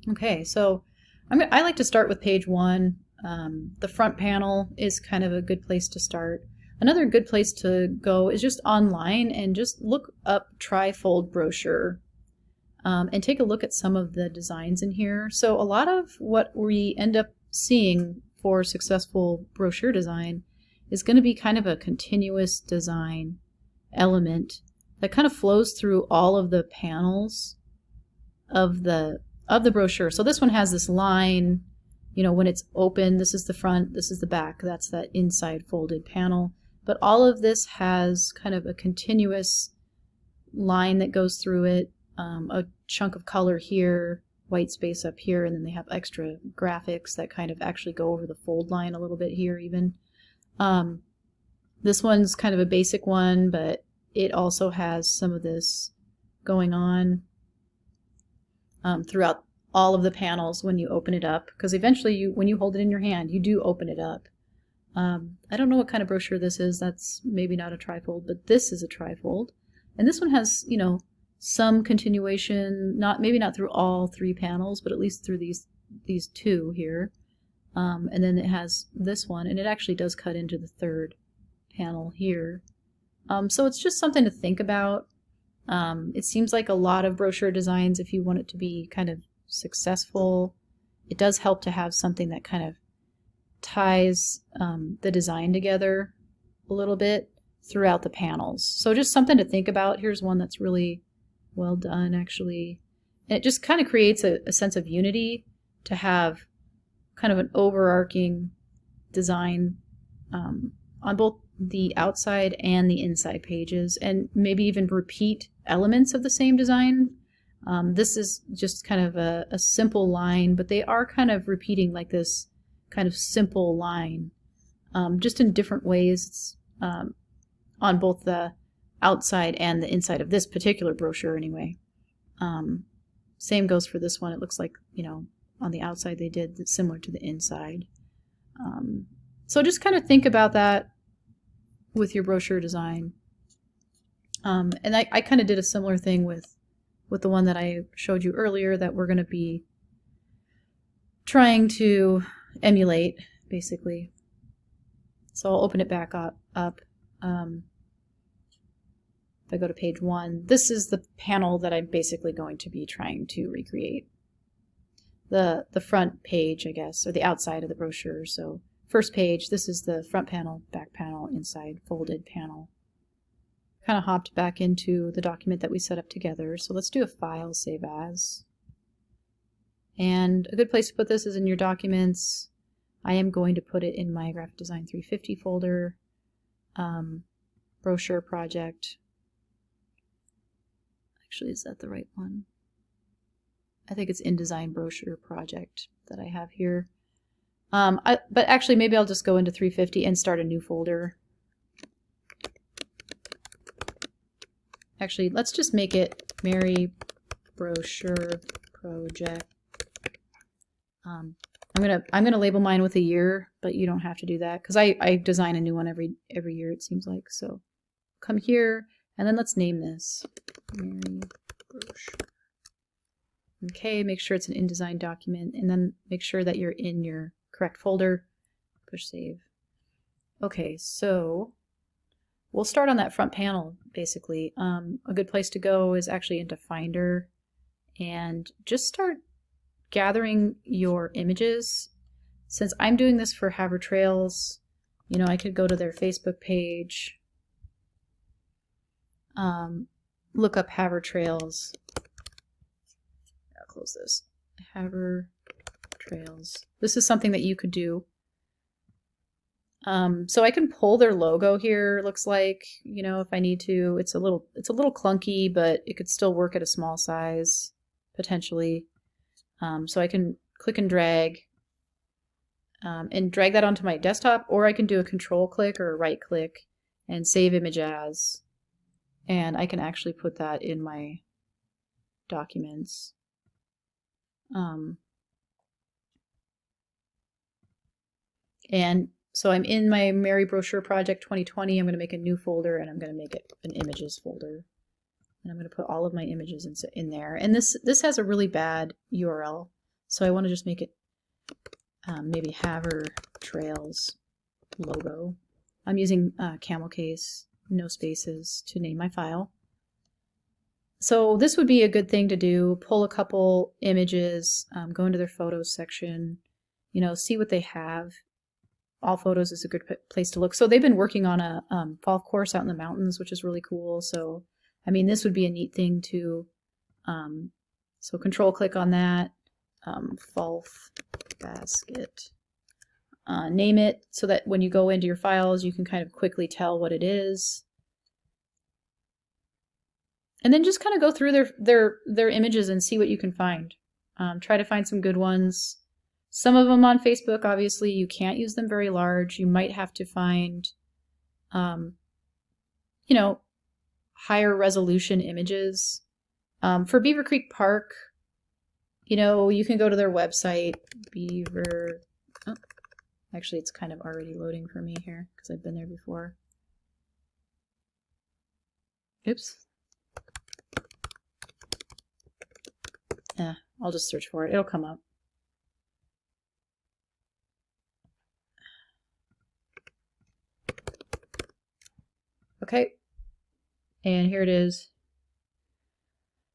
Okay, so I like to start with page one. The front panel is kind of a good place to start. Another good place to go is just online and just look up trifold brochure and take a look at some of the designs in here. So a lot of what we end up seeing for successful brochure design is going to be kind of a continuous design element that kind of flows through all of the panels of the brochure. So this one has this line, you know, when it's open, this is the front, this is the back, that's that inside folded panel. But all of this has kind of a continuous line that goes through it, a chunk of color here, white space up here, and then they have extra graphics that kind of actually go over the fold line a little bit here even. This one's kind of a basic one, but it also has some of this going on throughout all of the panels when you open it up, because eventually when you hold it in your hand, you do open it up. I don't know what kind of brochure this is. That's maybe not a trifold, but this is a trifold. And this one has, you know, some continuation, maybe not through all three panels, but at least through these two here. And then it has this one, and it actually does cut into the third panel here. So it's just something to think about. It seems like a lot of brochure designs, if you want it to be kind of successful, it does help to have something that kind of ties the design together a little bit throughout the panels. So just something to think about. Here's one that's really well done, actually. And it just kind of creates a sense of unity to have kind of an overarching design on both the outside and the inside pages, and maybe even repeat elements of the same design. This is just kind of a simple line, but they are kind of repeating like this kind of simple line, just in different ways on both the outside and the inside of this particular brochure anyway. Same goes for this one. It looks like, you know, on the outside they did similar to the inside. So just kind of think about that with your brochure design. And I kind of did a similar thing with the one that I showed you earlier that we're going to be trying to emulate, basically. So I'll open it back up. If I go to page one, this is the panel that I'm basically going to be trying to recreate. The front page, I guess, or the outside of the brochure. So first page, this is the front panel, back panel, inside folded panel. Kind of hopped back into the document that we set up together. So let's do a file, save as. And a good place to put this is in your documents. I am going to put it in my Graphic Design 350 folder, brochure project. Actually, is that the right one? I think it's InDesign brochure project that I have here. But actually, maybe I'll just go into 350 and start a new folder. Actually, let's just make it Mary Brochure Project. I'm gonna label mine with a year, but you don't have to do that because I design a new one every year, it seems like. So come here and then let's name this Mary Brochure. Okay, make sure it's an InDesign document, and then make sure that you're in your correct folder. Push save. Okay, so we'll start on that front panel, basically. A good place to go is actually into Finder and just start gathering your images. Since I'm doing this for Havertrails, you know, I could go to their Facebook page, look up Havertrails. I'll close this. Havertrails. This is something that you could do. So I can pull their logo here, it looks like, you know, if I need to. It's a little clunky, but it could still work at a small size, potentially. So I can click and drag that onto my desktop, or I can do a control click or a right click and save image as, and I can actually put that in my documents. And so I'm in my Mary Brochure Project 2020. I'm going to make a new folder, and I'm going to make it an images folder. And I'm going to put all of my images in there. And this has a really bad URL. So I want to just make it maybe Havre Trails logo. I'm using camel case, no spaces, to name my file. So this would be a good thing to do. Pull a couple images, go into their photos section, see what they have. All Photos is a good place to look. So they've been working on a golf course out in the mountains, which is really cool. So, I mean, this would be a neat thing to, so control click on that, Falf basket. Name it so that when you go into your files, you can kind of quickly tell what it is. And then just kind of go through their images and see what you can find. Try to find some good ones. Some of them on Facebook, obviously, you can't use them very large. You might have to find, higher resolution images. For Beaver Creek Park, you can go to their website, actually, it's kind of already loading for me here because I've been there before. Oops. I'll just search for it. It'll come up. Okay. And here it is.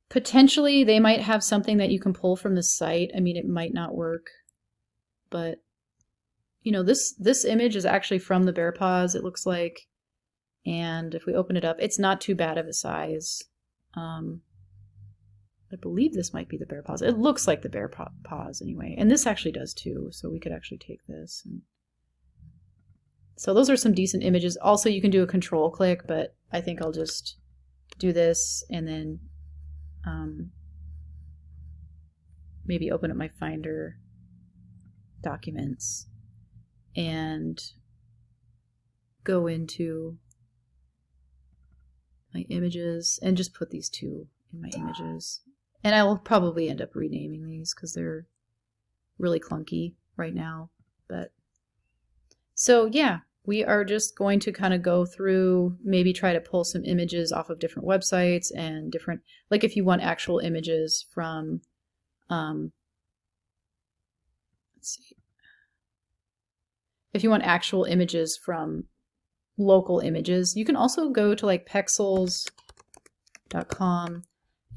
Potentially, they might have something that you can pull from the site. I mean, it might not work, but this image is actually from the bear paws, it looks like. And if we open it up, it's not too bad of a size. I believe this might be the bear paws. It looks like the bear paws anyway. And this actually does too, so we could actually take this. So those are some decent images. Also, you can do a control click, but I think I'll just do this and then maybe open up my Finder documents and go into my images and just put these two in my images. And I will probably end up renaming these because they're really clunky right now. But so yeah, we are just going to kind of go through, maybe try to pull some images off of different websites and different, like if you want actual images from, let's see, if you want actual images from local images, you can also go to like pexels.com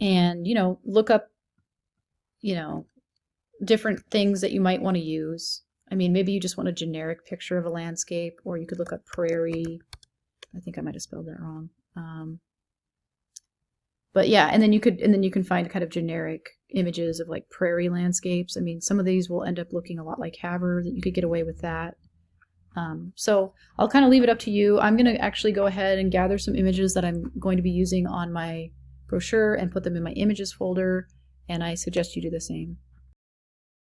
and, look up, different things that you might want to use. I mean, maybe you just want a generic picture of a landscape, or you could look up prairie. I think I might have spelled that wrong. But yeah, and then you can find kind of generic images of like prairie landscapes. I mean, some of these will end up looking a lot like Havre, that you could get away with that. So I'll kind of leave it up to you. I'm going to actually go ahead and gather some images that I'm going to be using on my brochure and put them in my images folder, and I suggest you do the same.